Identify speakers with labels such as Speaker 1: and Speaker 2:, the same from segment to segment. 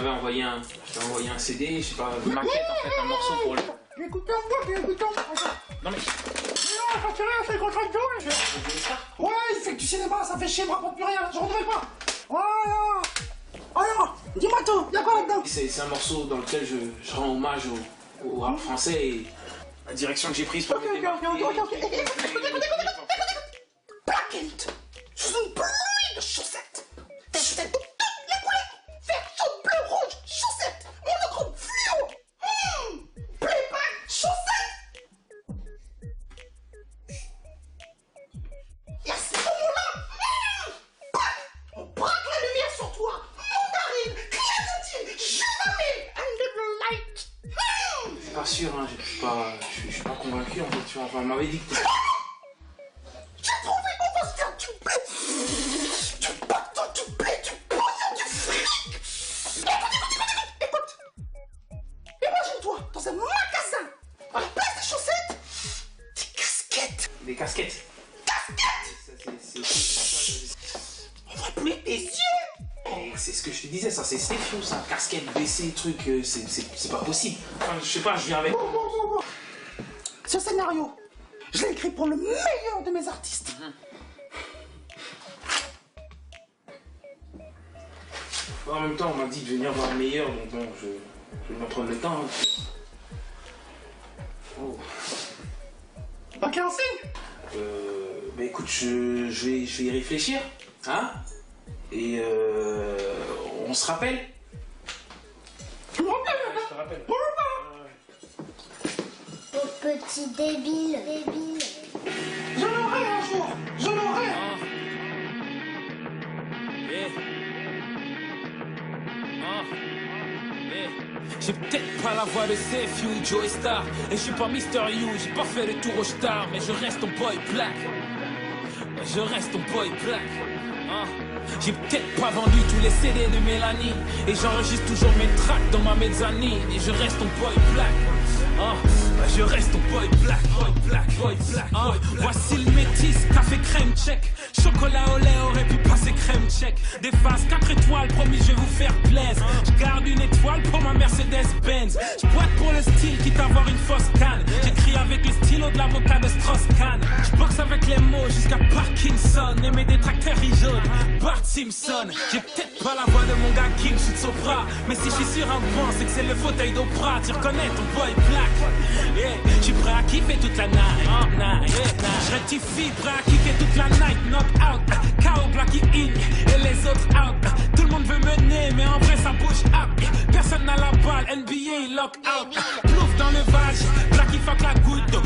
Speaker 1: t'avais envoyé un CD, je sais pas, une maquette en fait, un morceau pour le...
Speaker 2: Écoutez en moi, écoutez en moi.
Speaker 1: Non mais...
Speaker 2: Non, j'en sais rien, c'est contre le dos, ouais, il fait que du cinéma, ça fait chier, me rapporte plus rien, je rentrerai pas. Voilà. Alors, dis-moi tout, y'a quoi là-dedans?
Speaker 1: C'est un morceau dans lequel je rends hommage au rap français et la direction que j'ai prise pour me démarquer.
Speaker 2: Ok. Plaquette sous une pluie de chaussettes. Des chaussettes toutes les couleurs. Vert, jaune, bleu, rouge, chaussettes. Monochrome, fluo. Playback, chaussettes. Et à ce moment-là, on braque la lumière sur toi. Mandarine, créatine, juvénile, under the light.
Speaker 1: C'est pas sûr, hein, je suis pas convaincu en fait, tu vois, enfin, on m'avait dit que...
Speaker 2: J'ai trouvé, on va se faire du blé. Du bateau, du blé, du pognon, du fric. Écoute. Imagine-toi dans un magasin, à la place des chaussettes, des casquettes.
Speaker 1: Des casquettes.
Speaker 2: On va plus tes yeux.
Speaker 1: C'est ce que je te disais, ça c'est Stéphio, ça, casquette baissée, truc, c'est pas possible. Enfin, je sais pas, je viens avec...
Speaker 2: Ce scénario, je l'ai écrit pour le meilleur de mes artistes.
Speaker 1: En même temps, on m'a dit de venir voir le meilleur, donc bon, je vais m'en prendre le temps. Hein. Oh.
Speaker 2: Ok, on signe.
Speaker 1: Bah écoute, je vais y réfléchir, hein. Et on se rappelle.
Speaker 2: Je te
Speaker 1: rappelle.
Speaker 3: Au petit débile.
Speaker 2: Je l'aurai un jour, je l'aurai.
Speaker 4: J'ai peut-être pas la voix de Stéphio, Joey Star. Et je suis pas Mister You, j'ai pas fait le tour au star. Mais je reste ton boy black. Je reste ton boy black. J'ai peut-être pas vendu tous les CD de Mélanie. Et j'enregistre toujours mes tracks dans ma mezzanine. Et je reste ton boy black. Je reste ton boy black. Voici le métis, café crème check. Chocolat au lait aurait pu passer crème check. Des faces 4 étoiles, promis je vais vous faire plaisir. Je garde une étoile pour ma Mercedes-Benz. Je boite pour le style, quitte à avoir une fausse canne. J'écris avec le stylo de l'avocat de Strauss-Kahn. Je boxe avec les mots jusqu'à Parkinson. Et mes détracteurs ils jaunent, Bart Simpson. J'ai peut-être pas la voix de mon gars King, je suis de Sopra. Mais si je suis sur un banc, c'est que c'est le fauteuil d'Oprah. Tu reconnais ton boy black. Je suis prêt à kiffer toute la night. Je rectifie, prêt à kiffer toute la night. Knock out, KO, Blacky in et les autres out. Tout le monde veut mener, mais en vrai ça bouge up. Personne n'a la balle, NBA lock out. Plouf dans le vage, Blacky fuck la goutte d'eau.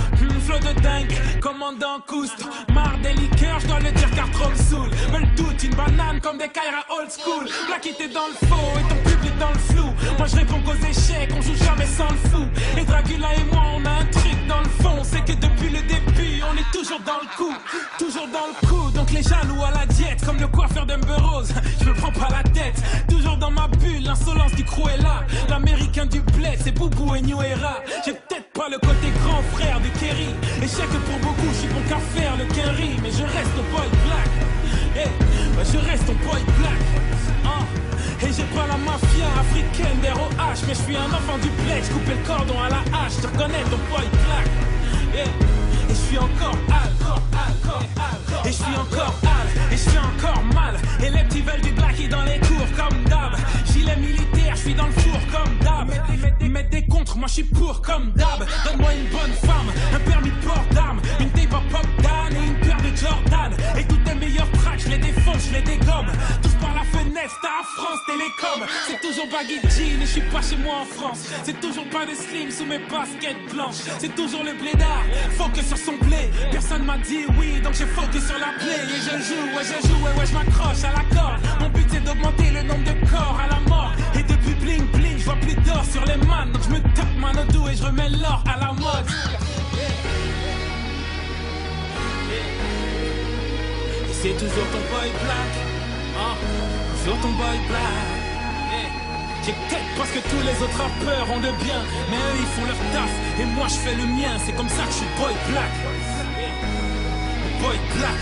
Speaker 4: Flow de dingue, commandant Cousteau. Marre des liqueurs, je dois le dire car trop me saoule. Me le doute, une banane comme des Kaira old school. Blacky t'es dans le faux et ton public dans le flou. Moi je réponds qu'aux échecs, on joue jamais sans le fou. Et Dragula et moi on a un truc dans le fond. C'est que depuis le début on est toujours dans le coup. Toujours dans le coup, donc les jaloux à la diète. Comme le coiffeur d'Amber Rose, je me prends pas la tête. Toujours dans ma bulle, l'insolence du crew est là. L'américain du bled, c'est Boubou et New Era. J'ai peut-être pas le côté grand frère de Kerry. Et je sais que pour beaucoup, je suis bon qu'à faire le Kerry. Mais je reste le boy black. Je reste ton boy black. Et j'ai pas la mafia africaine des ROH. Mais je suis un enfant du bled, je coupe le cordon à la hache. Tu reconnais ton boy black. Et je suis encore al. Et je suis encore al. Et je fais encore mal. Et les petits veulent du blacky dans les cours comme d'hab. Gilet militaire, je suis dans le four comme d'hab. Ils mettent des contres, moi je suis pour comme d'hab. Donne-moi une bonne femme, un permis de port d'armes, une tape à pop Dan et une paire de Jordan. Et tous tes meilleurs tracks, je les défonce, je les dégomme. Tous par la fenêtre, Star France Télécom. C'est toujours baggy jean et je suis pas chez moi en France. C'est toujours pas de slim sous mes baskets blanches. C'est toujours le blédard, focus sur son blé. Personne m'a dit oui, donc j'ai focus sur la play. Et je joue, ouais je m'accroche à la corde. Mon but c'est d'augmenter le nombre de corps à la mort. Et depuis bling bling, je vois plus d'or sur les man. Donc je me tape Manodou et je remets l'or à la mode. Et c'est toujours ton boy black. Toujours ton boy black. J'ai peut-être parce que tous les autres rappeurs ont de bien. Mais eux ils font leur taf et moi je fais le mien. C'est comme ça que je suis boy black. Boy black.